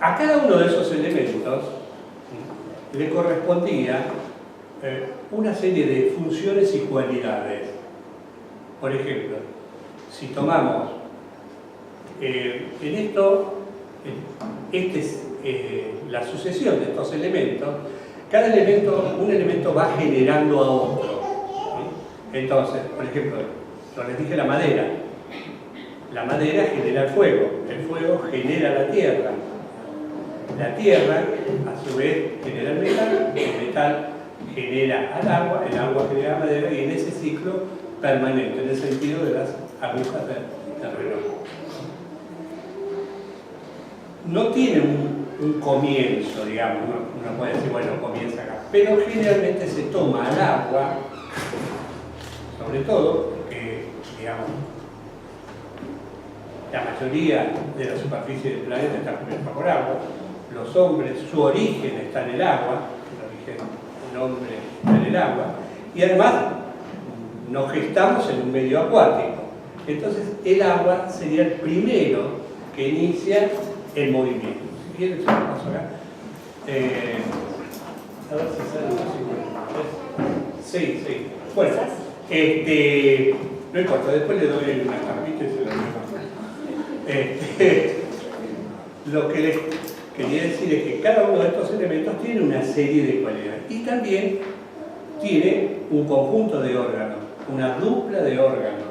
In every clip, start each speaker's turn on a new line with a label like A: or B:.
A: A cada uno de esos elementos le correspondía una serie de funciones y cualidades. Por ejemplo, si tomamos en esto, la sucesión de estos elementos, cada elemento, un elemento va generando a otro, ¿sí? Entonces, por ejemplo, yo les dije la madera. La madera genera el fuego genera la tierra a su vez genera el metal genera el agua genera la madera, y en ese ciclo permanente, en el sentido de las agujas del reloj. No tiene un comienzo, digamos, uno puede decir, bueno, comienza acá, pero generalmente se toma al agua, sobre todo porque, digamos, la mayoría de la superficie del planeta está cubierta por agua. Los hombres, su origen está en el agua, el hombre está en el agua, y además nos gestamos en un medio acuático. Entonces el agua sería el primero que inicia el movimiento. Si quieren, yo lo paso acá. A ver si sale así. Sí. Bueno, no importa, después le doy una estampita y se la doy. Lo que les quería decir es que cada uno de estos elementos tiene una serie de cualidades y también tiene un conjunto de órganos, una dupla de órganos.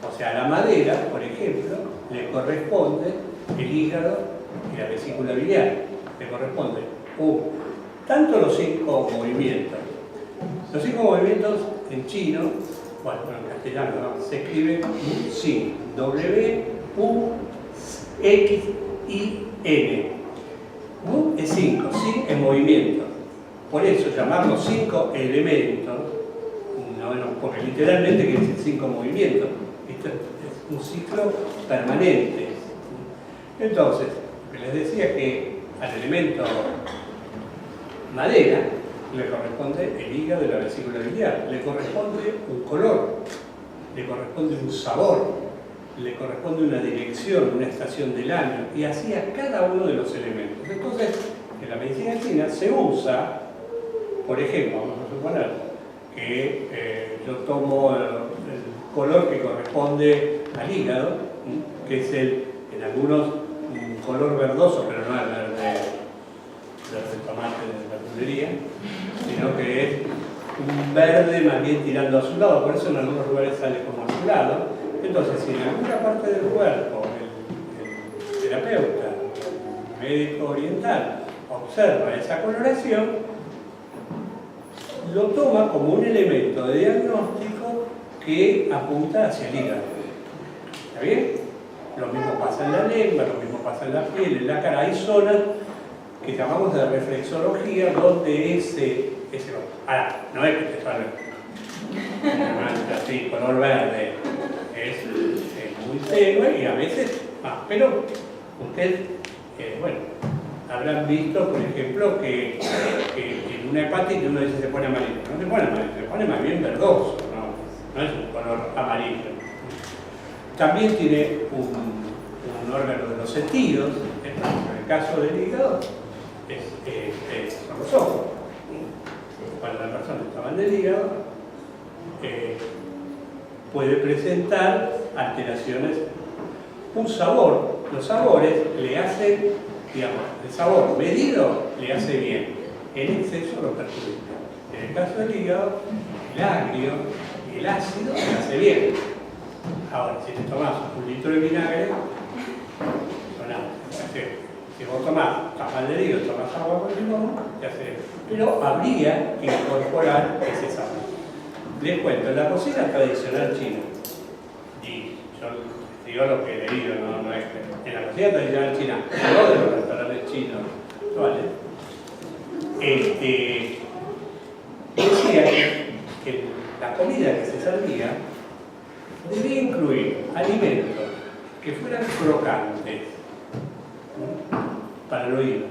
A: O sea, a la madera, por ejemplo, le corresponde el hígado y la vesícula biliar. Le corresponde tanto los 5 movimientos. Los 5 movimientos en chino, bueno, en castellano, ¿no? Se escribe Xin, W, U, X, I, N. U es 5, Xin es movimiento. Por eso llamarlos 5 elementos, porque literalmente quiere decir 5 movimientos. Esto es un ciclo permanente. Entonces, les decía que al elemento madera le corresponde el hígado de la vesícula biliar, le corresponde un color, le corresponde un sabor, le corresponde una dirección, una estación del año, y así a cada uno de los elementos. Entonces, en la medicina china se usa, por ejemplo, vamos a suponer que yo tomo el color que corresponde al hígado, que es en algunos un color verdoso, pero no el verde tomate de verdulería, sino que es un verde más bien tirando azulado, por eso en algunos lugares sale como azulado. Entonces, si en alguna parte del cuerpo el terapeuta, el médico oriental, observa esa coloración, lo toma como un elemento de diagnóstico que apunta hacia el hígado. ¿Está bien? Lo mismo pasa en la lengua, lo mismo pasa en la piel, en la cara. Hay zonas que llamamos de reflexología donde ese ahora, no es que te salga una mancha así, color verde, es muy tenue y a veces más, pero usted, bueno, habrán visto, por ejemplo, que en una hepatitis uno dice se pone amarillo. No se pone amarillo, se pone más bien verdoso, no es un color amarillo. También tiene un órgano de los sentidos, en el caso del hígado, son los ojos. Cuando la persona está mal del hígado, puede presentar alteraciones. Un sabor, los sabores le hacen, digamos, el sabor medido le hace bien, en exceso lo perjudica. En el caso del hígado, el agrio y el ácido le hace bien. Ahora, si te tomas un litro de vinagre, no nada, si vos tomás, estás mal del hígado, tomás agua con limón, te hace bien. Pero habría que incorporar ese sabor. Les cuento, en la cocina tradicional china, y yo digo lo que he leído, no es que en la cocina tradicional china, no de los restaurantes chinos actuales, decía que la comida que se servía debía incluir alimentos que fueran crocantes para el oído.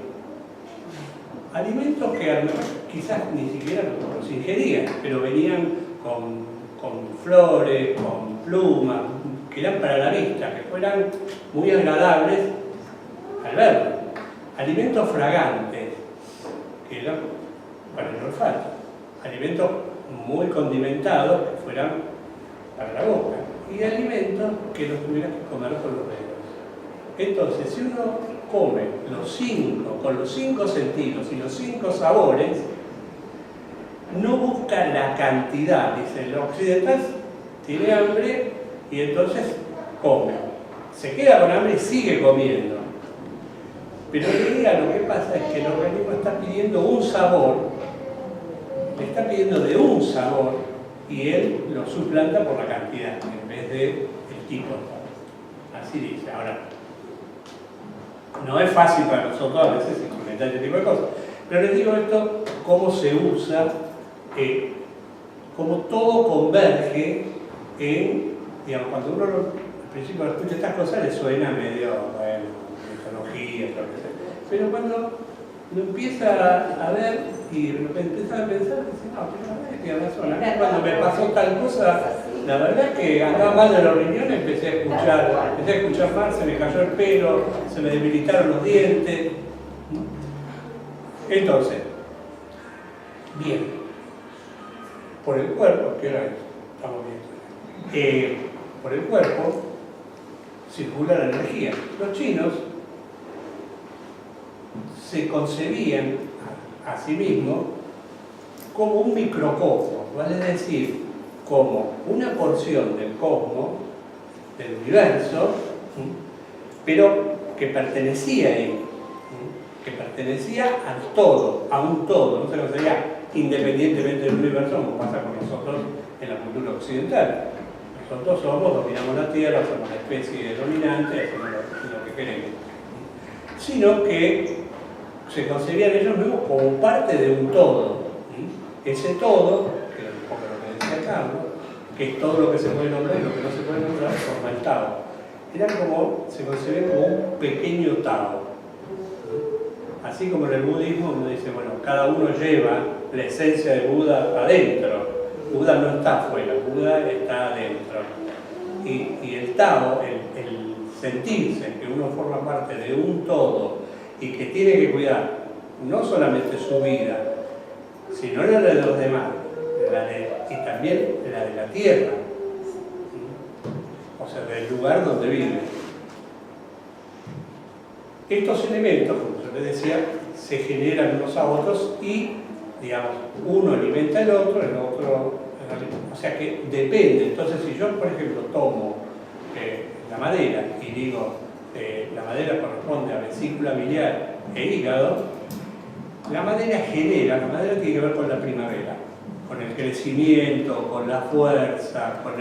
A: Alimentos que a lo mejor quizás ni siquiera los ingerían, pero venían con flores, con plumas, que eran para la vista, que fueran muy agradables al verlo. alimentos fragantes, que eran para el olfato, alimentos muy condimentados que fueran para la boca, y alimentos que los tuvieras que comer con los dedos. Entonces, si uno come con los 5 sentidos y los 5 sabores, no busca la cantidad. Dice, el occidental tiene hambre y entonces come. Se queda con hambre y sigue comiendo. Pero el día lo que pasa es que el organismo está pidiendo un sabor, le está pidiendo de un sabor, y él lo suplanta por la cantidad en vez del tipo. Así dice. Ahora, no es fácil para nosotros a veces implementar este tipo de cosas, pero les digo esto, cómo se usa, cómo todo converge en, digamos, cuando uno al principio escucha estas cosas le suena medio, bueno, mitología, lo que sea, pero cuando lo empieza a ver y empieza a pensar, dice, no, pero la verdad es que tiene razón. A mí cuando me pasó tal cosa, la verdad es que andaba mal de los riñones, empecé a escuchar mal, se me cayó el pelo, se me debilitaron los dientes. Entonces, bien, por el cuerpo, ¿qué hora es? Estamos viendo. Por el cuerpo circula la energía. Los chinos se concebían a sí mismos como un microcosmos, vale decir, como una porción del cosmos, del universo, pero que pertenecía a él, que pertenecía al todo, a un todo, no se considera independientemente del universo, como pasa con nosotros en la cultura occidental. Nosotros dominamos la Tierra, somos la especie dominante, hacemos lo que queremos. Sino que se concebían ellos mismos como parte de un todo. Ese todo, que es un poco lo que decía Carlos, que es todo lo que se puede nombrar y lo que no se puede nombrar, forma el Tao. Se concebían como un pequeño Tao. Así como en el budismo uno dice, bueno, cada uno lleva la esencia de Buda adentro. Buda no está afuera, Buda está adentro. Y el Tao, el sentirse que uno forma parte de un todo y que tiene que cuidar no solamente su vida, sino la de los demás, y también la de la tierra, o sea, del lugar donde vive. Estos elementos, como yo les decía, se generan unos a otros y, digamos, uno alimenta al otro, el otro... O sea que depende. Entonces, si yo, por ejemplo, tomo la madera y digo la madera corresponde a vesícula biliar e hígado, la madera tiene que ver con la primavera, con el crecimiento, con la fuerza, con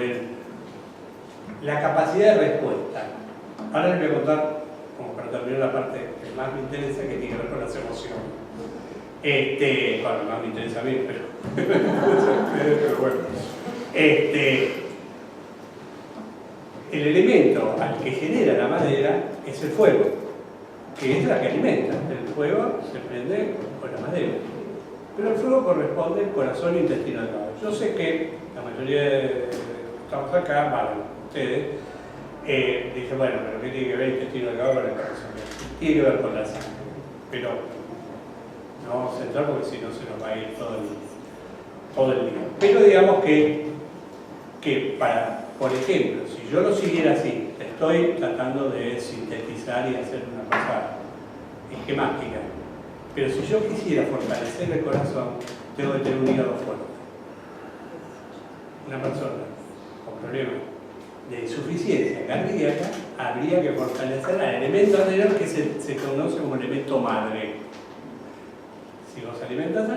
A: la capacidad de respuesta. Ahora les voy a contar, como para terminar la parte que más me interesa, que tiene que ver con las emociones. Bueno, más me interesa a mí, pero bueno. El elemento al que genera la madera es el fuego, que es la que alimenta. El fuego se prende con la madera. Pero el fuego corresponde al corazón e intestino delgado. Yo sé que la mayoría de los que estamos acá, bueno, ustedes, dicen, bueno, pero ¿qué tiene que ver el intestino delgado con el corazón? Tiene que ver con la sangre. Pero no vamos a entrar porque si no se nos va a ir todo el día. Pero digamos que por ejemplo, si yo lo siguiera así, estoy tratando de sintetizar y hacer una cosa esquemática, pero si yo quisiera fortalecer el corazón, tengo que tener un hígado fuerte. Una persona con problemas de insuficiencia cardíaca habría que fortalecer al elemento anterior que se conoce como elemento madre. Si vos alimentas a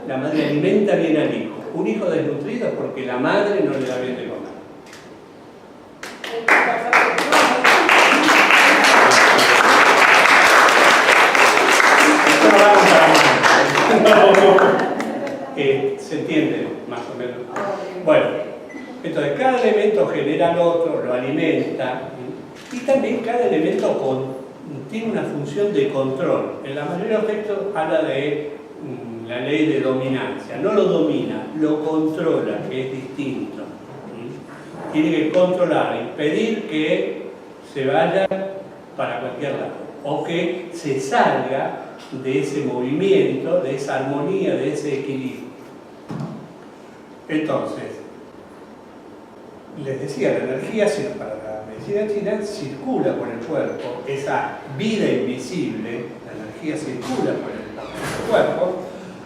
A: la madre alimenta bien al hijo. Un hijo desnutrido es porque la madre no le da bien de comer. ¿Se entiende más o menos? Bueno, entonces cada elemento genera al otro, lo alimenta, y también cada elemento tiene una función de control. En la mayoría de los textos habla de la ley de dominancia. No lo domina, lo controla, que es distinto. Tiene que controlar, impedir que se vaya para cualquier lado. o que se salga de ese movimiento, de esa armonía, de ese equilibrio. Entonces, les decía, la energía para la medicina china circula por el cuerpo, esa vida invisible, la energía circula por el cuerpo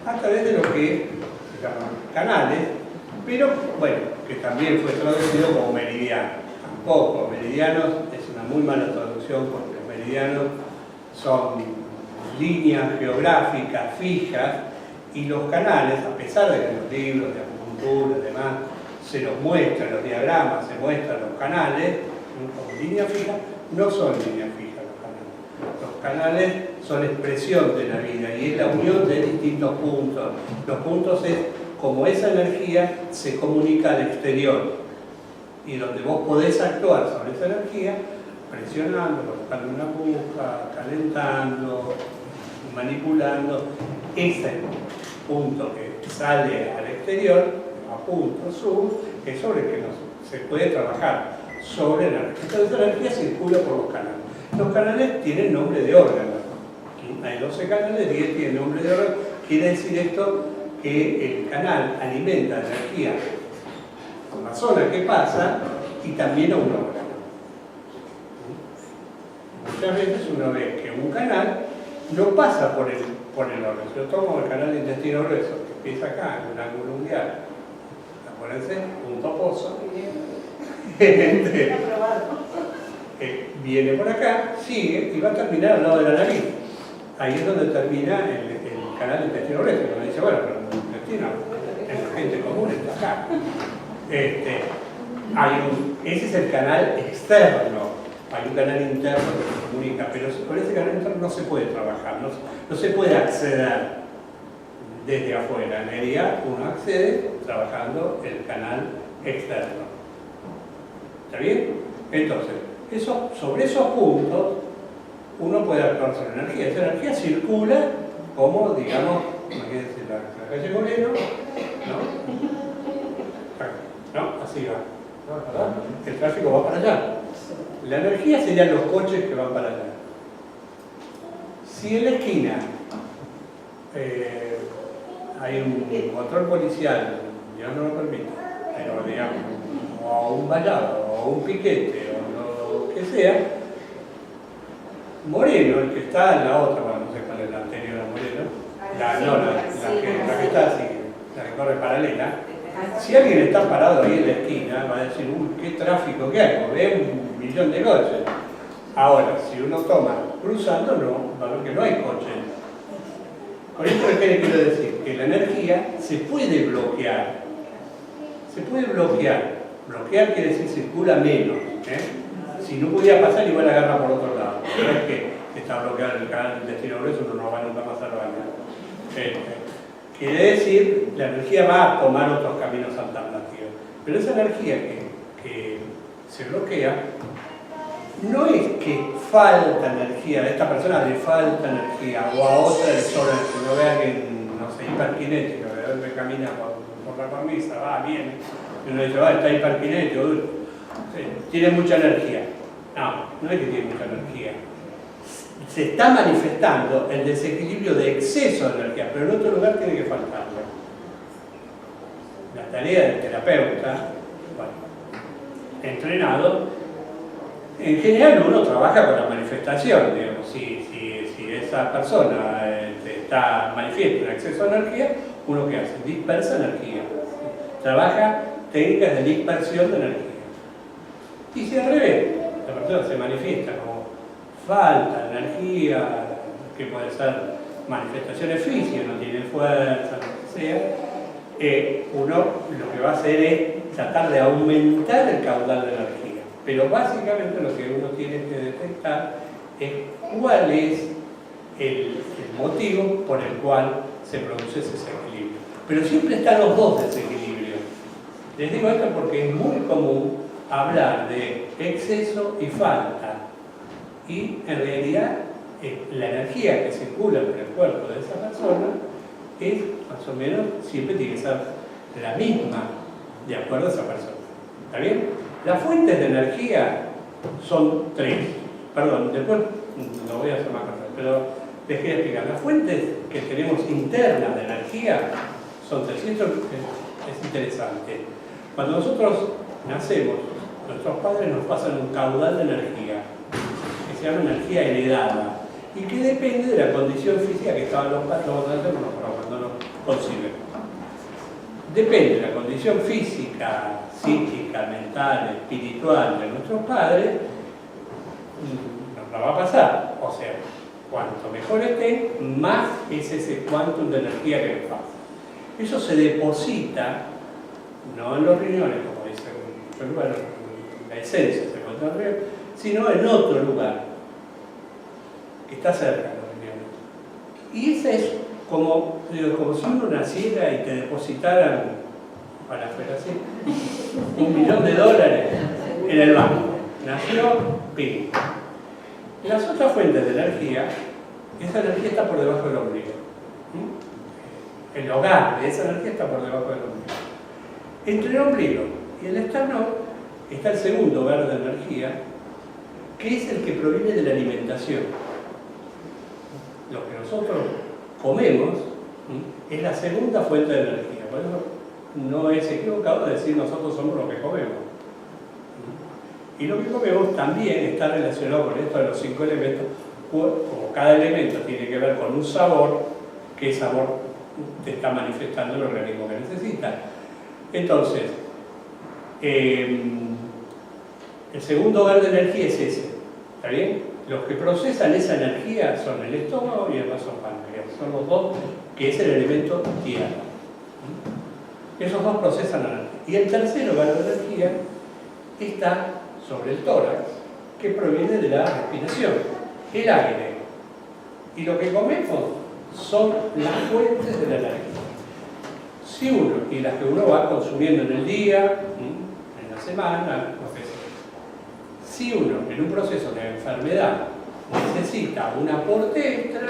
A: a través de lo que se llaman canales, pero bueno, que también fue traducido como meridiano. Tampoco, meridianos es una muy mala traducción porque los meridianos son líneas geográficas fijas y los canales, a pesar de que en los libros de acupuntura y demás se los muestran, los diagramas, se muestran los canales como líneas fijas, no son líneas fijas los canales. Los canales son expresión de la vida y es la unión de distintos puntos. Los puntos es como esa energía se comunica al exterior y donde vos podés actuar sobre esa energía presionando, colocando una aguja, calentando, manipulando ese punto que sale al exterior, a punto sur, que es sobre el que se puede trabajar sobre la energía. Entonces la energía circula por los canales. Los canales tienen nombre de órganos. Hay 12 canales, 10 tienen nombre de órganos. Quiere decir esto que el canal alimenta la energía a la zona que pasa y también a un órgano. Muchas veces uno ve que un canal no pasa por el órgano. Si yo tomo el canal de intestino grueso, que empieza acá, en un ángulo unguial, acuérdense, punto pozo, viene por acá, sigue y va a terminar al lado de la nariz. Ahí es donde termina el canal de intestino grueso. Uno dice, bueno, pero el intestino en la gente común está acá. Ese es el canal externo. Hay un canal interno que se comunica, pero con ese canal interno no se puede trabajar, no se puede acceder desde afuera. En realidad uno accede trabajando el canal externo. ¿Está bien? Entonces, sobre esos puntos uno puede actuar sobre energía. Esa energía circula como, digamos, imagínense la calle Moreno, ¿no? Así va. ¿Verdad? El tráfico va para allá. La energía serían los coches que van para allá. Si en la esquina hay un control policial, Dios no lo permite, pero digamos, o un vallado, o un piquete, o lo que sea, Moreno, el que está en la otra, bueno, no sé cuál es la anterior a Moreno, la que está así, la que corre paralela, si alguien está parado ahí en la esquina, va a decir, uy, qué tráfico que hay, ve un millón de coches. Ahora, si uno toma cruzando, va a ver que no hay coches. Con esto, ¿qué le quiero decir? Que la energía se puede bloquear. Se puede bloquear. Bloquear quiere decir circula menos. Si no pudiera pasar, igual agarra por otro lado. No es que está bloqueado el canal del intestino grueso, uno no va nunca más al baño. Quiere decir, la energía va a tomar otros caminos alternativos. Pero esa energía que se bloquea, no es que falta energía, a esta persona le falta energía, o a otra le sobra energía. Uno ve a alguien, no sé, hiperkinético, que camina por la cornisa, va, viene, y uno dice, está hiperkinético, tiene mucha energía. No es que tiene mucha energía. Se está manifestando el desequilibrio de exceso de energía, pero en otro lugar tiene que faltarlo. La tarea del terapeuta, entrenado, en general uno trabaja con la manifestación, digamos, si esa persona está manifiesta un exceso de energía, ¿uno qué hace? Dispersa energía, trabaja técnicas de dispersión de energía. Y si al revés, la persona se manifiesta como falta de energía, que puede ser manifestaciones físicas, no tiene fuerza, lo que sea, uno lo que va a hacer es tratar de aumentar el caudal de energía. Pero básicamente lo que uno tiene que detectar es cuál es el motivo por el cual se produce ese desequilibrio. Pero siempre están los dos desequilibrios. Les digo esto porque es muy común hablar de exceso y falta. Y en realidad la energía que circula por el cuerpo de esa persona es más o menos, siempre tiene que ser la misma de acuerdo a esa persona. ¿Está bien? Las fuentes de energía son tres. Perdón, después no voy a hacer más cosas, pero les quería explicar. Las fuentes que tenemos internas de energía son 300, es interesante. Cuando nosotros nacemos, nuestros padres nos pasan un caudal de energía, que se llama energía heredada, y que depende de la condición física que estaban los padres cuando nos conciben. Depende de la condición física, psíquica, mental, espiritual de nuestros padres, nos la va a pasar. O sea, cuanto mejor estén, más es ese quantum de energía que nos pasa. Eso se deposita, no en los riñones, como dice el lugar, la esencia se encuentra en los riñones, sino en otro lugar, que está cerca de los riñones. Y esa es como si uno naciera y te depositaran, para hacer así, $1.000.000 en el banco. Nació, pim. Las otras fuentes de energía, esa energía está por debajo del ombligo. El hogar de esa energía está por debajo del ombligo. Entre el ombligo y el esternón está el segundo hogar de energía, que es el que proviene de la alimentación. Lo que nosotros comemos es la segunda fuente de energía. Por eso no es equivocado decir nosotros somos lo que comemos. Y lo que comemos también está relacionado con esto de los 5 elementos, como cada elemento tiene que ver con un sabor, qué sabor te está manifestando el organismo que necesita. Entonces, el segundo hogar de energía es ese, ¿está bien? Los que procesan esa energía son el estómago y el vasopáncreas, son los dos, que es el elemento tierra. Esos dos procesan la energía. Y el tercer hogar de energía está sobre el tórax, que proviene de la respiración, el aire. Y lo que comemos son las fuentes de la energía. Si uno, y las que uno va consumiendo en el día, en la semana, no sé. Si uno, en un proceso de enfermedad, necesita un aporte extra,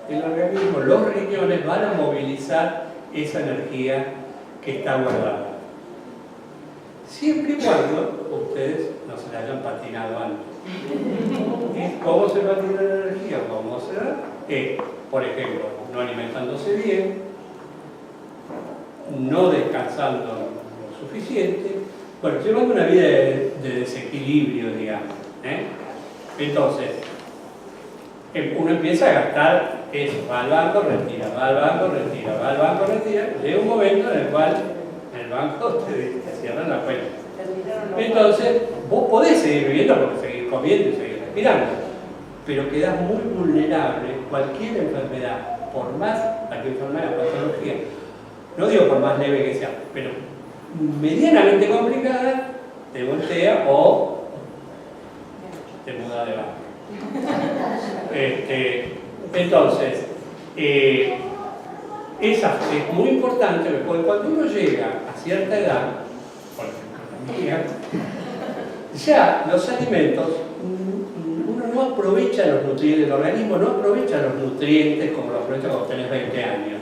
A: el organismo, los riñones van a movilizar esa energía que está guardada. Siempre y cuando ustedes no se la hayan patinado antes. ¿Cómo se patina la energía? ¿Cómo se da? Por ejemplo, no alimentándose bien, no descansando lo suficiente, bueno, llevando una vida de desequilibrio, digamos. Entonces, uno empieza a gastar eso, va al banco, retira, va al banco, retira, va al banco, retira. Llega un momento en el cual el banco te cierra la cuenta. Entonces, vos podés seguir viviendo porque seguís comiendo y seguís respirando, pero quedás muy vulnerable. Cualquier enfermedad, por más cualquier enfermedad, patología, no digo por más leve que sea, pero medianamente complicada, te voltea o te muda de banco. Entonces, esa es muy importante porque cuando uno llega a cierta edad, por ejemplo, ya los alimentos, uno no aprovecha los nutrientes, el organismo no aprovecha los nutrientes como los aprovecha cuando tenés 20 años.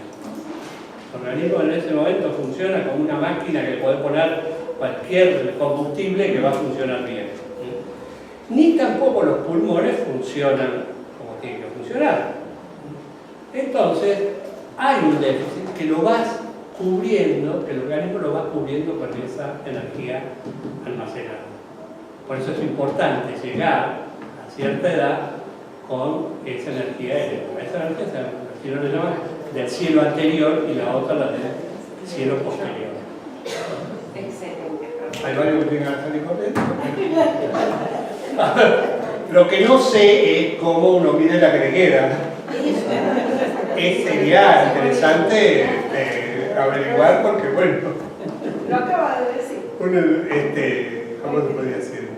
A: El organismo en ese momento funciona como una máquina que le podés poner cualquier combustible que va a funcionar bien. Ni tampoco los pulmones funcionan como tienen que funcionar. Entonces, hay un déficit que lo vas cubriendo, que el organismo lo va cubriendo con esa energía almacenada. Por eso es importante llegar a cierta edad con esa energía heredada. Esa energía si no le llaman del cielo anterior y la otra la del cielo posterior. Excelente. ¿Hay varios que tengan que salir corriendo? Lo que no sé es cómo uno mide la greguera. Sería interesante averiguar porque, bueno.
B: Lo acaba de decir.
A: ¿Cómo se podría decir?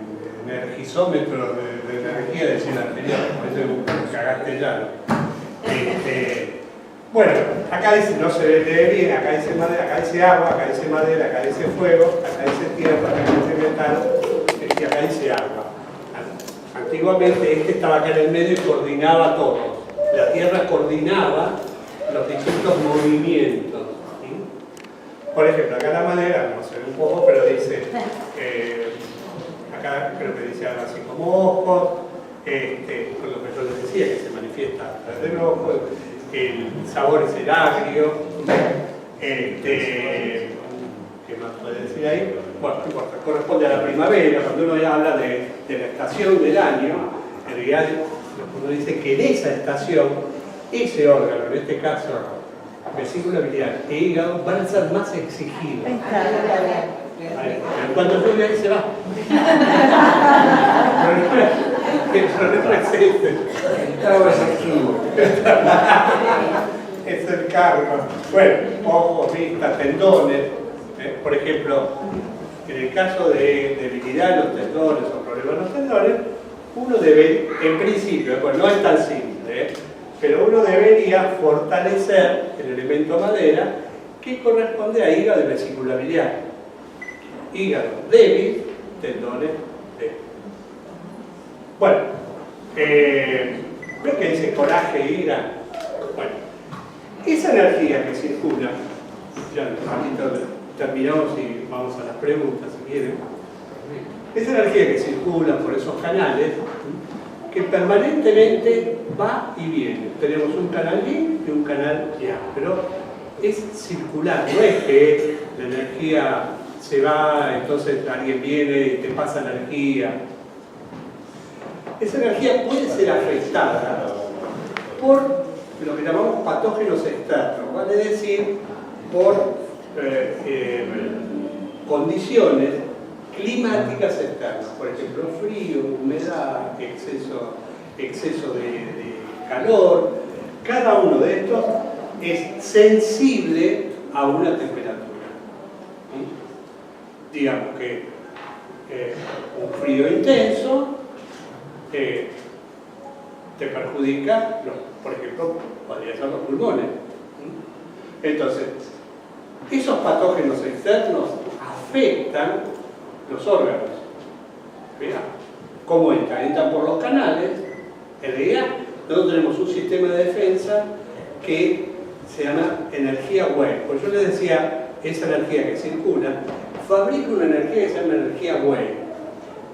A: Energisómetro de energía del cielo anterior. Por eso cagaste ya. Bueno, acá dice, no se ve bien, acá dice madera, acá dice agua, acá dice madera, acá dice fuego, acá dice tierra, acá dice metal y acá dice agua. Antiguamente estaba acá en el medio y coordinaba todo. La tierra coordinaba los distintos movimientos. ¿Sí? Por ejemplo, acá la madera, no se ve un poco, pero dice, acá creo que dice algo así como ojos, Con lo que yo les decía, que se manifiesta a través del ojo, el sabor es el agrio, ¿qué más puede decir ahí? Bueno, no importa, corresponde a la primavera. Cuando uno ya habla de la estación del año, en realidad uno dice que en esa estación, ese órgano, en este caso, vesícula biliar e hígado, van a ser más exigidos. Cuando llueve ahí se va. El problema es este. El trago es exigido. Es el karma. Bueno, ojos, vistas, tendones. Por ejemplo, en el caso de debilidad en los tendones o problemas en los tendones, uno debe, en principio, pues no es tan simple, pero uno debería fortalecer el elemento madera que corresponde a hígado y vesícula biliar. Hígado débil, tendones débiles. Bueno, ¿ves que dice coraje, ira? Bueno, esa energía que circula, ya un ratito terminamos y vamos a las preguntas si quieren. Esa energía que circula por esos canales, que permanentemente va y viene. Tenemos un canal yin y un canal yang, pero es circular, no es que la energía se va, entonces alguien viene y te pasa energía. Esa energía puede ser afectada por lo que llamamos patógenos externos, vale decir, por condiciones climáticas externas, por ejemplo, frío, humedad, exceso de calor. Cada uno de estos es sensible a una temperatura. Digamos que un frío intenso te perjudica, por ejemplo, podría ser los pulmones. Entonces, esos patógenos externos afectan los órganos. Mira, ¿cómo entran? Entran por los canales. En realidad, nosotros tenemos un sistema de defensa que se llama energía Wave. Pues yo les decía, esa energía que circula fabrica una energía que se llama energía Wave,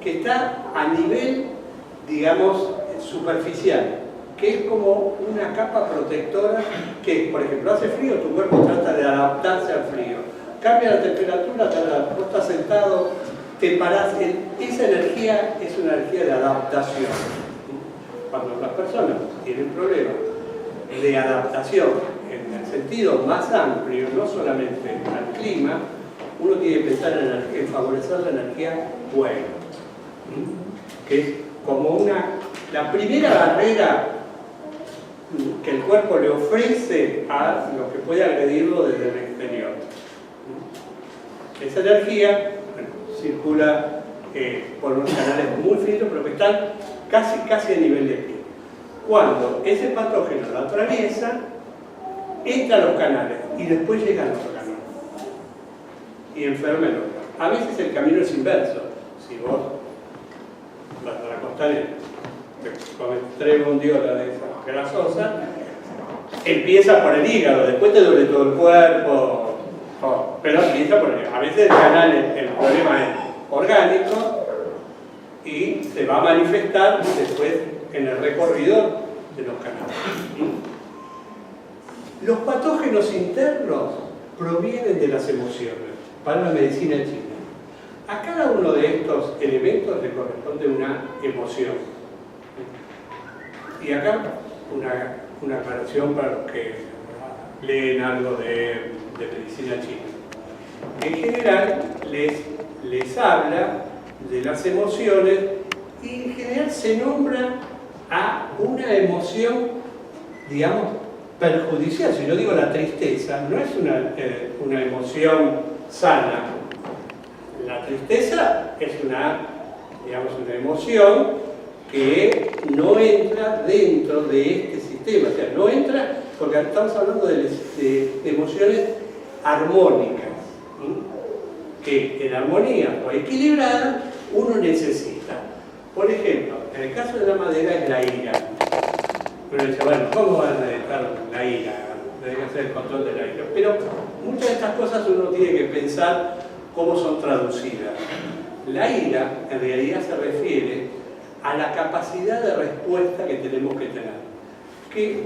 A: que está a nivel, digamos, superficial, que es como una capa protectora que, por ejemplo, hace frío, tu cuerpo trata de adaptarse al frío. Cambia la temperatura, vos estás sentado, te parás. Esa energía es una energía de adaptación. Cuando las personas tienen problemas de adaptación en el sentido más amplio, no solamente al clima, uno tiene que pensar en favorecer la energía Wave, que es como la primera barrera que el cuerpo le ofrece a lo que puede agredirlo desde el exterior. Esa energía circula por unos canales muy finos, pero que están casi a nivel de pie. Cuando ese patógeno lo atraviesa, entra a los canales y después llega al órgano y enferma el órgano. A veces el camino es inverso. Si vos vas a la costanera, te comes 3 bondiolas de esas grasosas, empieza por el hígado, después te duele todo el cuerpo, pero empieza por el hígado. A veces el canal, el problema es orgánico y se va a manifestar después en el recorrido de los canales. Los patógenos internos provienen de las emociones, para la medicina china. A cada uno de estos elementos le corresponde una emoción. Y acá una aclaración para los que leen algo de medicina china. En general les habla de las emociones y en general se nombra a una emoción, digamos, perjudicial. Si yo digo la tristeza, no es una emoción sana. La tristeza es una emoción que no entra dentro de este sistema. O sea, no entra porque estamos hablando de emociones armónicas, que en armonía o equilibrada uno necesita. Por ejemplo, en el caso de la madera es la ira. Uno dice, bueno, ¿cómo van a dejar la ira? Debe hacer el control de la ira. Pero muchas de estas cosas uno tiene que pensar cómo son traducidas. La ira en realidad se refiere a la capacidad de respuesta que tenemos que tener. Que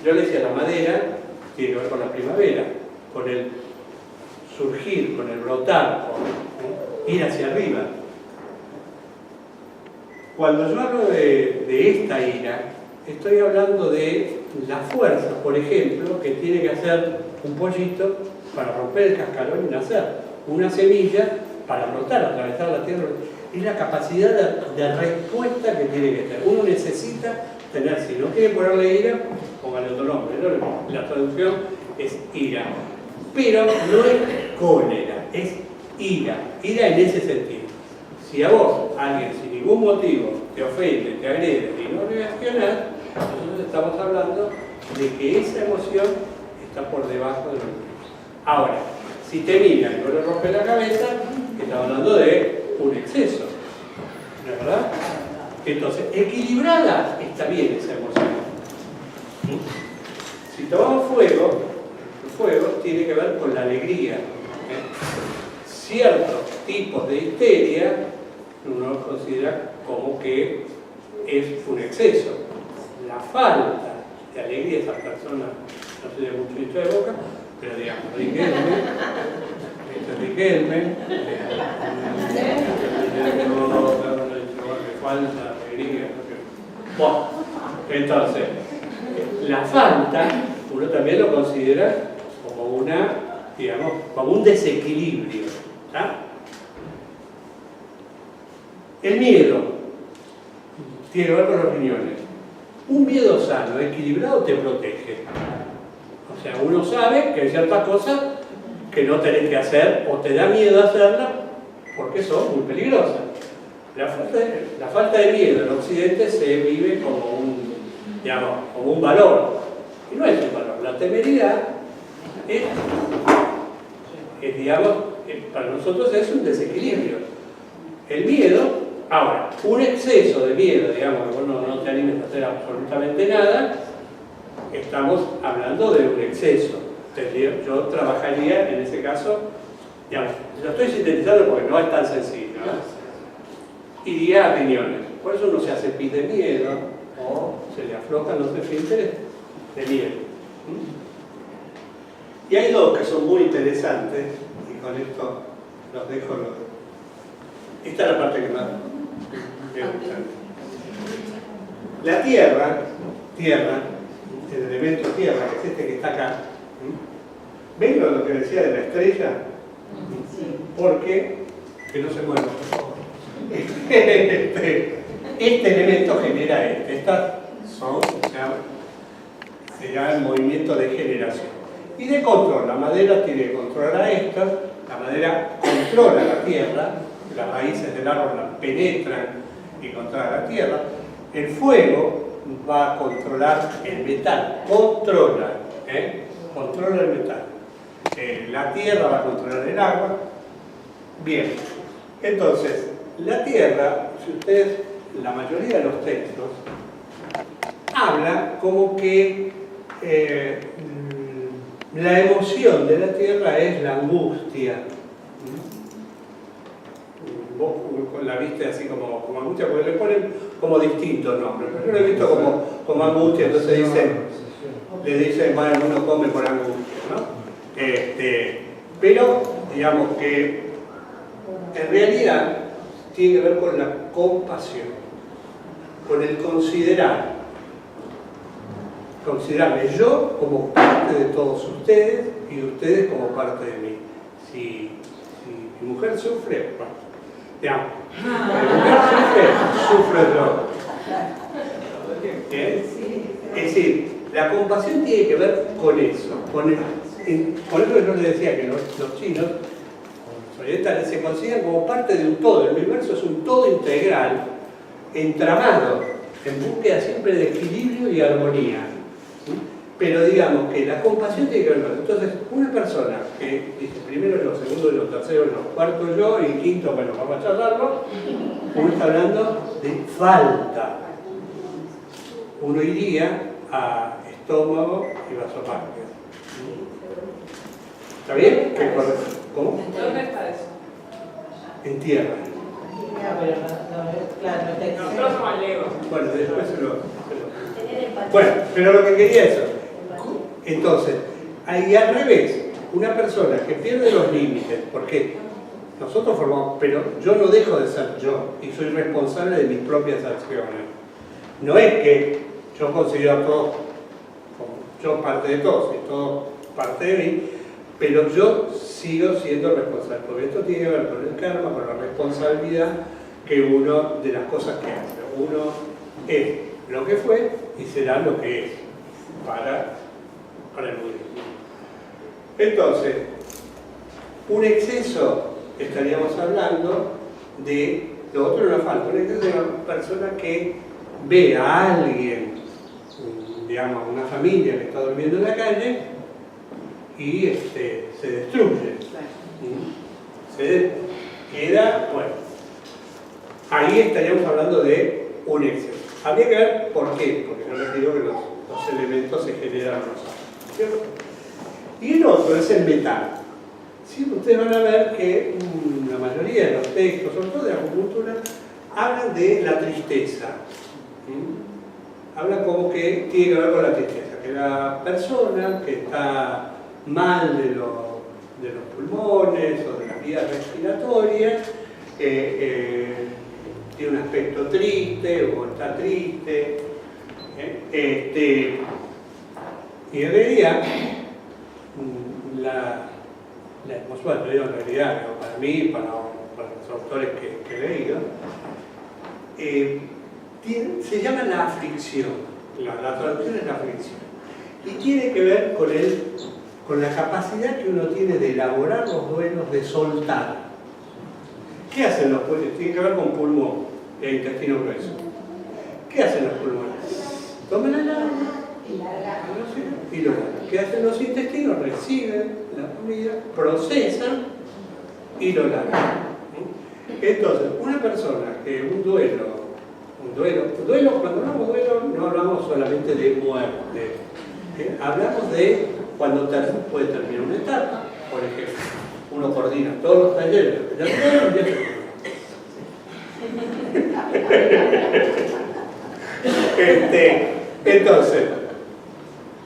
A: yo le decía, la madera tiene que ver con la primavera, con el surgir, con el brotar, con ir hacia arriba. Cuando yo hablo de esta ira, estoy hablando de la fuerza, por ejemplo, que tiene que hacer un pollito para romper el cascarón y nacer. Una semilla para brotar, atravesar la tierra. Es la capacidad de respuesta que tiene que tener. Uno necesita tener, si no quiere ponerle ira, póngale otro nombre, ¿no? La traducción es ira. Pero no es cólera, es ira. Ira en ese sentido. Si a vos, alguien sin ningún motivo, te ofende, te agrede y no reaccionás, nosotros estamos hablando de que esa emoción está por debajo de lo que... Ahora, si te mira y no le rompe la cabeza, estamos hablando de un exceso, ¿no es verdad? Entonces, equilibrada está bien esa emoción. Si tomamos fuego, el fuego tiene que ver con la alegría. Ciertos tipos de histeria uno considera como que es un exceso. La falta de alegría de esa persona, no sé de mucho dicho de boca, pero digamos, Riquelme, me falta alegría. Bueno, entonces, la falta, uno también lo considera como una, digamos, como un desequilibrio. ¿Tá? El miedo tiene que ver con los riñones. Un miedo sano, equilibrado, te protege. O sea, uno sabe que hay ciertas cosas que no tenés que hacer o te da miedo hacerlas porque son muy peligrosas. La falta de miedo en Occidente se vive como un valor. Y no es un valor. La temeridad es, digamos, para nosotros es un desequilibrio. El miedo, ahora, un exceso de miedo, digamos, que vos no te animes a hacer absolutamente nada, estamos hablando de un exceso. Yo trabajaría en ese caso, digamos, lo estoy sintetizando porque no es tan sencillo, ¿no? Iría a riñones. Por eso uno se hace pis de miedo o se le aflojan los esfínteres de miedo. Y hay dos que son muy interesantes, y con esto los dejo. Esta es la parte que más me gusta. La tierra, el elemento tierra, que es este que está acá. ¿Ven lo que decía de la estrella? ¿Por qué? Que no se mueva, por favor. Este elemento genera estas son, se llama el movimiento de generación. Y de control, la madera tiene que controlar a estas, la madera controla la tierra, las raíces del árbol la penetran y controlan la tierra. El fuego va a controlar el metal, controla el metal. La tierra va a controlar el agua. Bien, entonces, la tierra, si ustedes, la mayoría de los textos, habla como que la emoción de la tierra es la angustia. Vos la viste así como angustia, porque le ponen como distintos nombres. Yo lo he visto como angustia, entonces le dicen, bueno, uno come por angustia, ¿no? Pero, digamos que en realidad tiene que ver con la compasión, con el considerarme yo como parte de todos ustedes y ustedes como parte de mí. Si mi mujer sufre, bueno, digamos, si mi mujer sufre yo. Es decir, la compasión tiene que ver con eso, por eso yo les decía que los chinos, los orientales, se consideran como parte de un todo. El universo es un todo integral, entramado, en búsqueda siempre de equilibrio y armonía. Pero digamos que la compasión tiene que ver con eso. Entonces, una persona que dice primero yo, segundo yo, tercero yo, cuarto yo y quinto, bueno, vamos a charlarlo, uno está hablando de falta. Uno iría a estómago y vasofagia. ¿Está bien? ¿Cómo?
B: ¿Dónde está eso?
A: En tierra.
B: Nosotros somos legos.
A: Bueno, después se lo... Bueno, pero lo que quería es eso. Entonces, ahí al revés, una persona que pierde los límites, porque nosotros formamos, pero yo no dejo de ser yo y soy responsable de mis propias acciones. No es que yo considero a todos como yo parte de todos y todos parte de mí, pero yo sigo siendo responsable, porque esto tiene que ver con el karma, con la responsabilidad que uno de las cosas que hace. Uno es lo que fue y será lo que es para el budismo. Entonces, un exceso, estaríamos hablando de, lo otro no falta, un exceso de una persona que ve a alguien, digamos, una familia que está durmiendo en la calle y se destruye. Se queda, bueno, ahí estaríamos hablando de un exceso. Habría que ver por qué, porque no les digo que los elementos se generan nosotros, ¿cierto? Y el otro es el metal. ¿Sí? Ustedes van a ver que la mayoría de los textos, sobre todo de la acupuntura, hablan de la tristeza. Hablan como que tiene que ver con la tristeza, que la persona que está mal de los pulmones o de las vías respiratorias tiene un aspecto triste o está triste. Y en realidad, la emoción, te digo en realidad, para mí, para los autores que he leído, se llama la aflicción. La traducción es la aflicción. Y tiene que ver con la capacidad que uno tiene de elaborar los duelos, de soltar. ¿Qué hacen los pulmones? Tiene que ver con pulmón, el intestino grueso. ¿Qué hacen los pulmones? Toman el aire y lo largan. ¿Qué hacen los intestinos? Reciben la comida, procesan y lo largan. Entonces, una persona que un duelo, cuando hablamos de duelo, no hablamos solamente de muerte. Hablamos de cuando puede terminar una etapa, por ejemplo, uno coordina todos los talleres, entonces,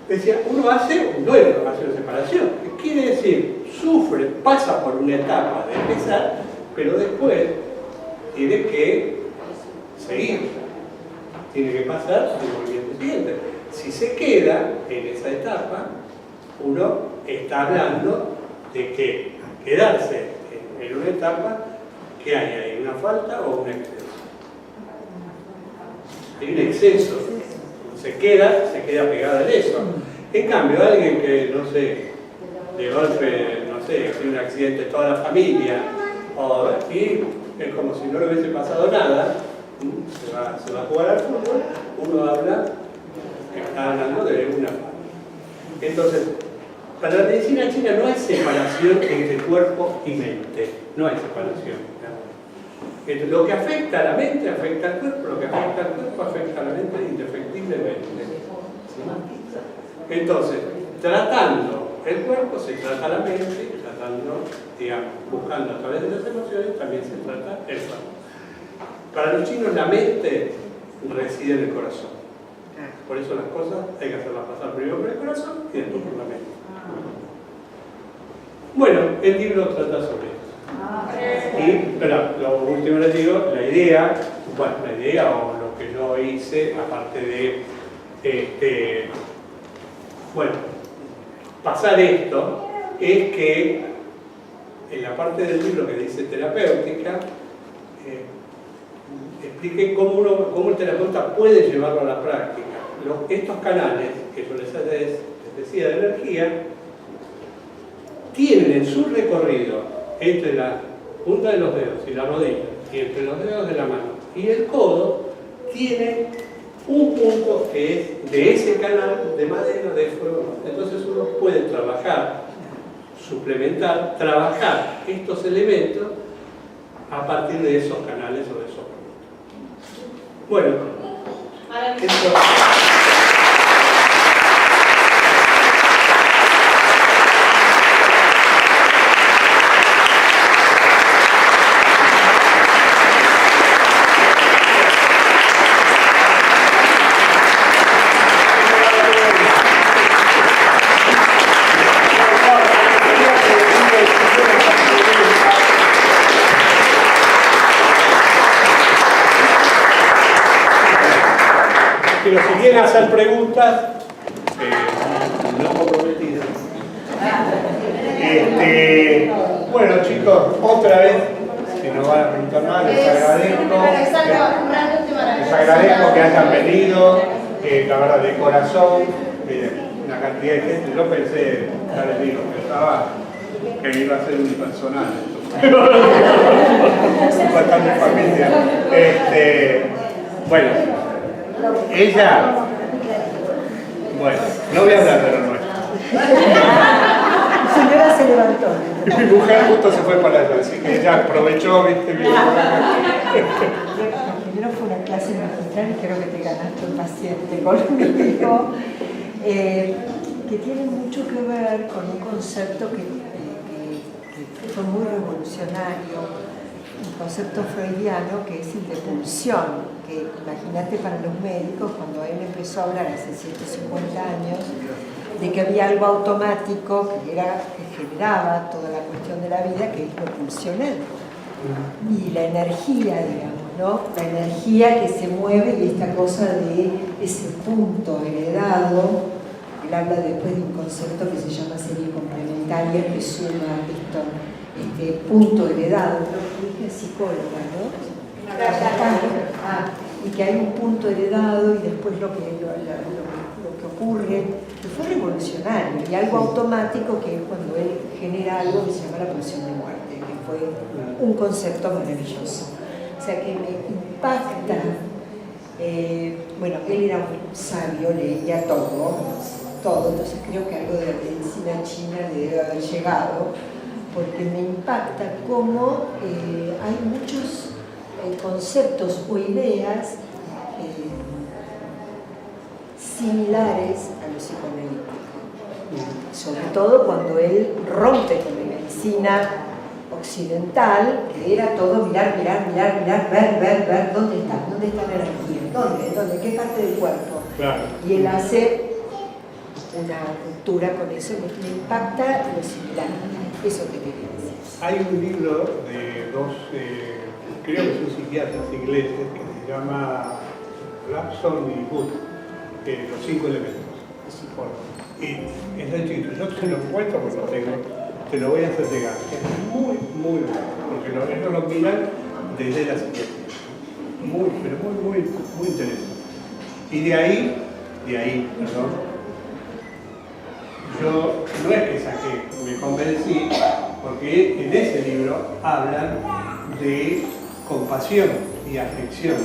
A: decía, uno hace un duelo, hace una separación. ¿Qué quiere decir? Sufre, pasa por una etapa de empezar, pero después tiene que seguir. Tiene que pasar al movimiento siguiente. Si se queda en esa etapa, uno está hablando de que quedarse en una etapa, ¿qué hay ahí? ¿Una falta o un exceso? Hay un exceso. Se queda pegada en eso. En cambio, alguien que, no sé, de golpe, no sé, tiene un accidente toda la familia, y es como si no le hubiese pasado nada, se va a jugar al fútbol, uno habla, está hablando de una falta. Entonces, para la medicina china no hay separación entre cuerpo y mente, no hay separación. Lo que afecta a la mente afecta al cuerpo, lo que afecta al cuerpo afecta a la mente indefectiblemente. Entonces, tratando el cuerpo se trata la mente, y tratando, digamos, buscando a través de las emociones también se trata el cuerpo. Para los chinos la mente reside en el corazón. Por eso las cosas hay que hacerlas pasar primero por el corazón y después por la mente. Bueno, el libro trata sobre esto. Y, pero lo último les digo, la idea o lo que yo hice, aparte de, pasar esto, es que en la parte del libro que dice terapéutica, expliqué cómo el terapeuta puede llevarlo a la práctica. Estos canales, que yo les decía de energía, tienen en su recorrido entre la punta de los dedos y la rodilla, y entre los dedos de la mano y el codo, tiene un punto que es de ese canal de madera, de fuego. Entonces uno puede trabajar, suplementar, trabajar estos elementos a partir de esos canales o de esos puntos. Bueno, quiere hacer preguntas, no comprometidas. Bueno, chicos, otra vez, si no van a preguntar más, les agradezco que hayan venido, la verdad, de corazón, una cantidad de gente. Yo pensé, ya les digo, pensaba que iba a ser unipersonal. Bastante familiar. Bueno, ella, bueno, no voy a hablar de lo nuestro.
C: La señora se levantó.
A: Mi mujer justo se fue para allá, así que ella aprovechó, viste, vino por acá.
C: Primero fue una clase magistral y creo que te ganaste un paciente conmigo, que tiene mucho que ver con un concepto que fue muy revolucionario, un concepto freudiano que es el de pulsión, que imagínate para los médicos cuando él empezó a hablar hace 150 años de que había algo automático que generaba toda la cuestión de la vida, que es lo pulsional. Y la energía, digamos, ¿no? La energía que se mueve y esta cosa de ese punto heredado. Él habla después de un concepto que se llama serie complementaria, que suma esto, este punto heredado. Creo que dije psicóloga, ¿no? Y que hay un punto heredado y después lo que ocurre, que fue revolucionario, y algo automático, que es cuando él genera algo que se llama la pulsión de muerte, que fue un concepto maravilloso. O sea que me impacta, bueno, él era muy sabio, leía todo, entonces creo que algo de la medicina china le debe haber llegado, porque me impacta cómo hay muchos conceptos o ideas similares a lo psicoanalítico, sobre todo cuando él rompe con la medicina occidental, que era todo mirar, ver, ¿dónde está la energía? ¿Dónde? ¿Qué parte del cuerpo?
A: Claro.
C: Y él hace una ruptura con eso, me impacta lo similar, eso que quería decir.
A: Hay un libro de dos, creo que son psiquiatras ingleses, que se llama Lapson y Wood, los 5 elementos. Y es de chiquito, yo te lo encuentro porque lo tengo, te lo voy a hacer llegar. Es muy, muy bueno, porque ellos lo miran desde la psiquiatría. Muy interesante. Y de ahí, yo no es que saqué, me convencí, porque en ese libro hablan de compasión y afección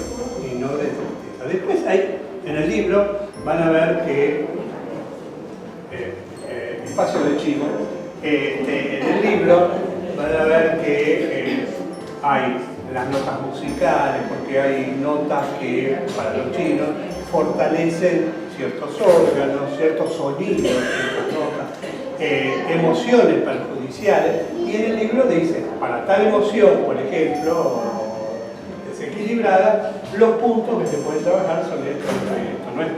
A: y no de tristeza. Después hay, en el libro van a ver que, espacio de chivo, en el libro van a ver que hay las notas musicales, porque hay notas que para los chinos fortalecen ciertos órganos, ciertos sonidos, ciertas notas, emociones perjudiciales, y en el libro dice, para tal emoción, por ejemplo, desequilibrada, los puntos que se pueden trabajar son estos. Esto no es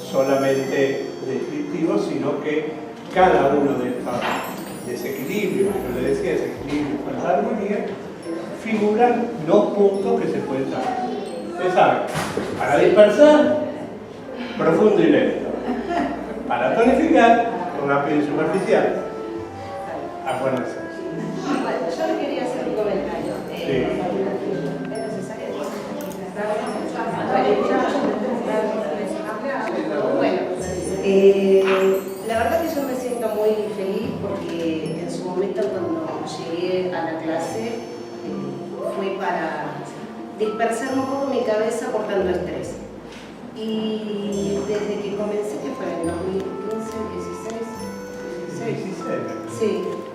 A: solamente descriptivo, sino que cada uno de estos desequilibrios, yo le decía desequilibrio, falta de armonía, figuran los puntos que se pueden trabajar. Ustedes saben, para dispersar, profundo y lento. Para tonificar, rápido y superficial. Acuérdense.
D: Yo le quería hacer un comentario. Bueno, la verdad que yo me siento muy feliz porque en su momento cuando llegué a la clase fue para dispersar un poco mi cabeza por tanto estrés. Y desde que comencé, que fue en el 2015, 16. Sí,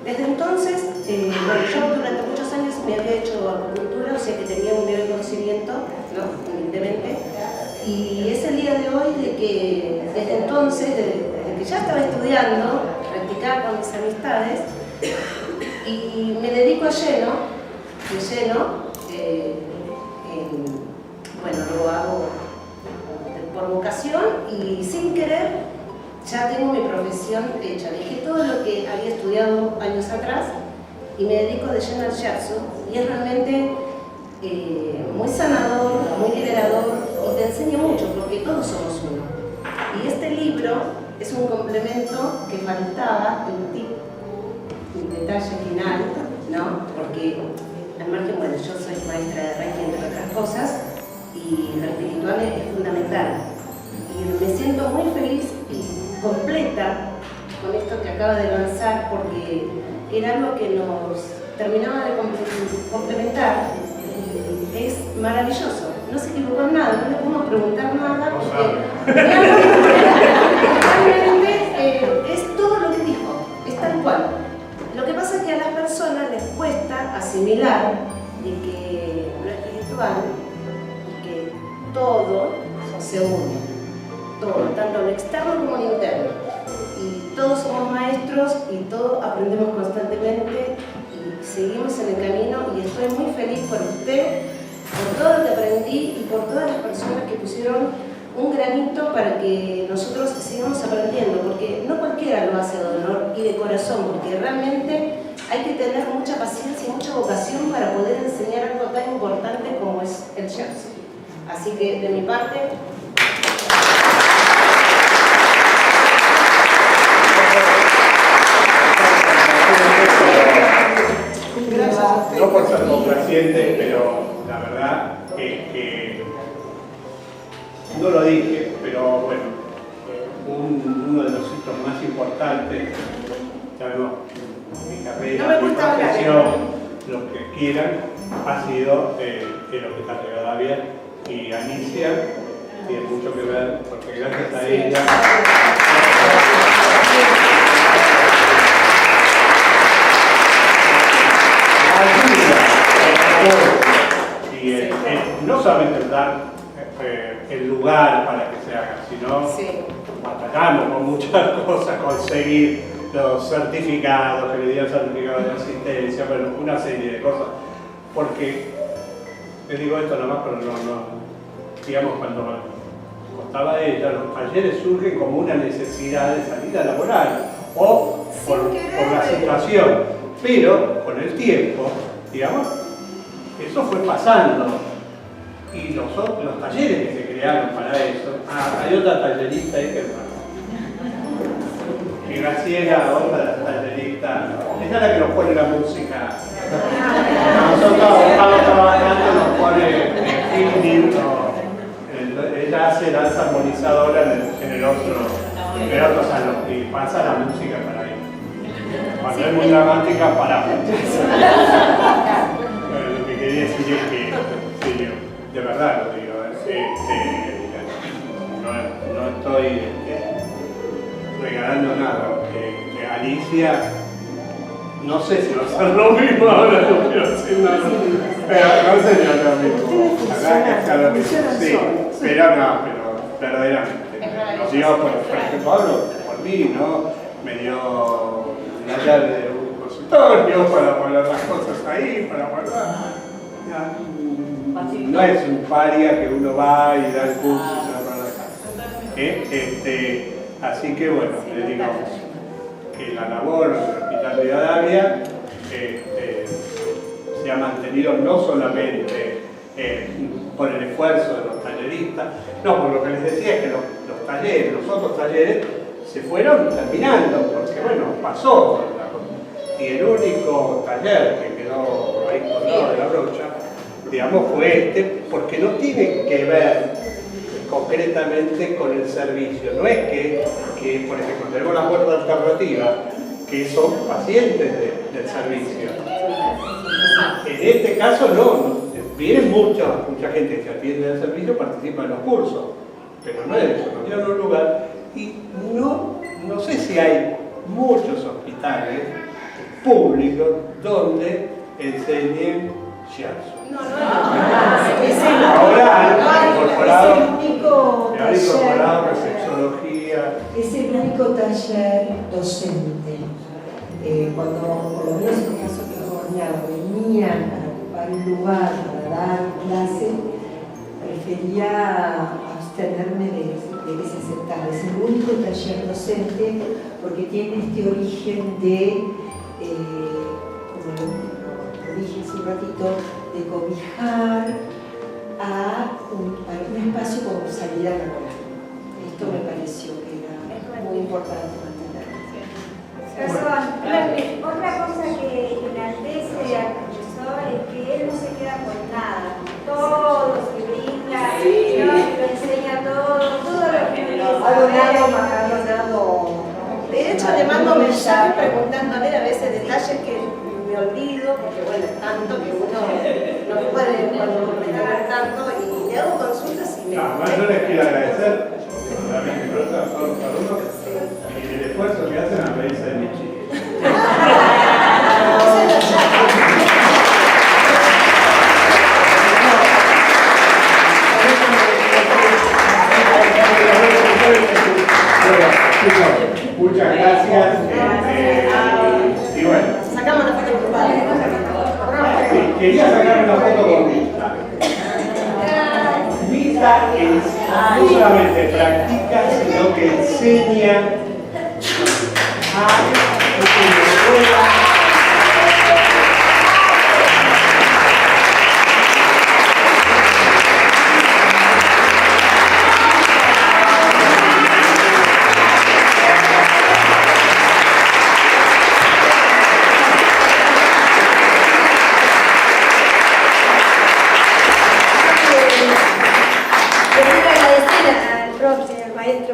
D: desde entonces, bueno, yo durante muchos años me había hecho acupuntura, o sea que tenía un nivel de conocimiento, ¿no? Humildemente. Y es el día de hoy de que, desde entonces, desde que ya estaba estudiando, practicaba con mis amistades, y me dedico de lleno, bueno, lo hago por vocación y sin querer ya tengo mi profesión hecha. Dejé todo lo que había estudiado años atrás y me dedico de lleno al shiatsu, y es realmente muy sanador, muy liberador, y te enseña mucho porque todos somos uno. es un complemento que faltaba, un tip, un detalle final, ¿no? Porque al margen, bueno, yo soy maestra de Reiki entre otras cosas y lo espiritual es fundamental. Y me siento muy feliz y completa con esto que acaba de lanzar porque era algo que nos terminaba de complementar. Es maravilloso, no se equivocó en nada, no le podemos preguntar nada porque realmente es todo lo que dijo, es tal cual. Lo que pasa es que a las personas les cuesta asimilar de que lo espiritual y que todo se une, todo, tanto lo externo como lo interno. Y todos somos maestros y todos aprendemos constantemente y seguimos en el camino y estoy muy feliz por usted, por todo lo que aprendí y por todas las personas que pusieron un granito para que nosotros sigamos aprendiendo, porque no cualquiera lo hace de honor y de corazón, porque realmente hay que tener mucha paciencia y mucha vocación para poder enseñar algo tan importante como es el Shiatsu. Así que de mi parte...
A: No por ser complaciente, pero la verdad que no lo dije, pero bueno, uno de los hitos más importantes, sabemos, mi carrera, mi profesión, lo que quieran, ha sido el Hospital Rivadavia, y Alicia tiene mucho que ver, porque gracias a ella y no solamente dar el lugar para que se haga, sino batallamos con muchas cosas, conseguir los certificados, que le dieron certificados de asistencia, bueno, una serie de cosas, porque les digo esto nomás, pero digamos, cuando contaba ella, los talleres surgen como una necesidad de salida laboral o por la situación, pero con el tiempo, digamos, eso fue pasando y los talleres que se crearon para eso, hay otra tallerista ahí que Graciela, otra tallerista, ella es la que nos pone la música. Nosotros estamos trabajando, nos pone feeling, ella hace danza armonizadora en el otro salón y pasa la música para ahí. Cuando es muy dramática, paramos. Lo que quería decir es que, sí, de verdad lo digo, no estoy regalando nada. Alicia, no sé si va a ser lo mismo ahora, no quiero decir nada, pero no sé si va a ser lo mismo. Sí, pero no, pero verdaderamente. Nos dio, por ejemplo, Pablo, por mí, ¿no? Me dio la llave de un consultorio para poner las cosas ahí, para guardar. No es un paria que uno va y da el curso y se va para la casa. Así que bueno, les digo que la labor del Hospital Rivadavia se ha mantenido no solamente por el esfuerzo de los talleristas, no, por lo que les decía es que los talleres, los otros talleres se fueron terminando, porque bueno, pasó y el único taller que quedó ahí colgado de la brocha, digamos, fue este, porque no tiene que ver concretamente con el servicio. No es que por ejemplo, tenemos la puerta alternativa, que son pacientes del servicio. En este caso no, vienen mucha gente que se atiende al servicio, participa en los cursos, pero no es eso, nos dieron un lugar y no sé si hay muchos hospitales públicos donde enseñen Shiatsu. Ahora han incorporado reflexología.
C: Es el único taller docente. Cuando, por lo menos en el caso que Jornal venían a ocupar un lugar para dar clase, prefería abstenerme de que se aceptara. Es el único taller docente porque tiene este origen de, como lo dije hace un ratito, de cobijar a un espacio como salida laboral. Esto me pareció que era muy importante mantenerlo.
E: Otra cosa que enaltece al profesor es que él no se queda con nada. Todo se brinda, lo enseña todo lo que uno
D: De hecho, le mando mensajes preguntándole a veces detalles que me olvido, porque bueno, es tanto que uno no puede retener tanto, y le hago consultas y me...
A: No, yo les quiero agradecer realmente por todos los alumnos y el esfuerzo que hacen a reírse de mis chicos. Muchas gracias. Y bueno,
D: Sacamos una foto grupal.
A: sí, quería sacar una foto con Vista. Vista no solamente practica, sino que enseña a escuela.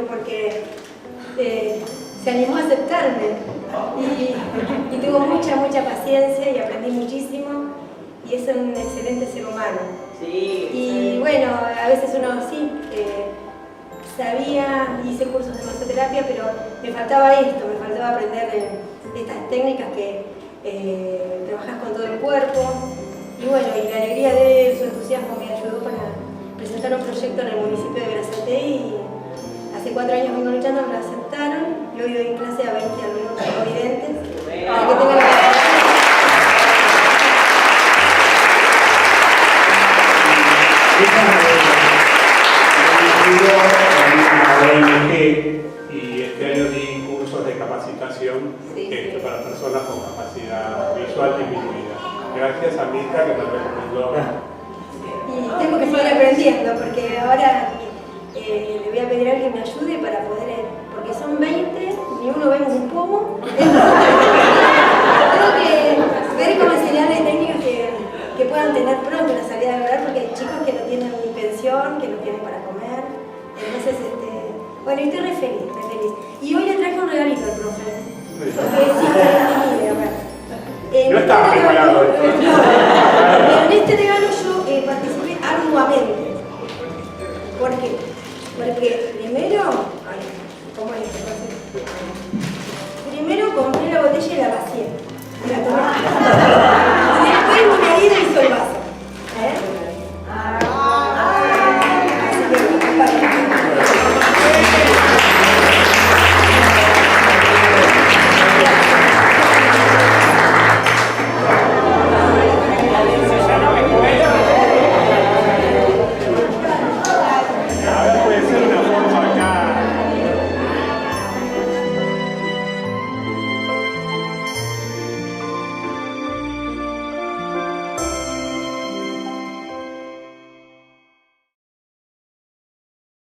E: porque se animó a aceptarme y tuvo mucha paciencia y aprendí muchísimo y es un excelente ser humano.
B: Sí.
E: Y bueno, a veces uno sí sabía, hice cursos de masoterapia, pero me faltaba esto, me faltaba aprender estas técnicas que trabajas con todo el cuerpo. Y bueno, y la alegría de su entusiasmo me ayudó para presentar un proyecto en el municipio de Berazategui y hace 4 años vengo luchando, me lo aceptaron y hoy doy clase a 20 alumnos no videntes para que tengan la
A: y este año di cursos de capacitación para personas con capacidad visual disminuida. Gracias a Mirta que me recomendó.
E: Y tengo que seguir aprendiendo porque ahora le voy a pedir a alguien que me ayude para poder, porque son 20, ni uno vemos un pomo. Tengo que ver cómo enseñarles técnicas que puedan tener pronto una salida de laboral, porque hay chicos que no tienen ni pensión, que no tienen para comer. Entonces, bueno, estoy re feliz, re feliz. Y hoy le traje un regalito al profe. Porque sí,
A: no estaba preparado.
E: En este regalo yo participé arduamente. ¿Por qué? Porque primero, ¿cómo es este proceso? Primero compré la botella y la vacié. Y la tomé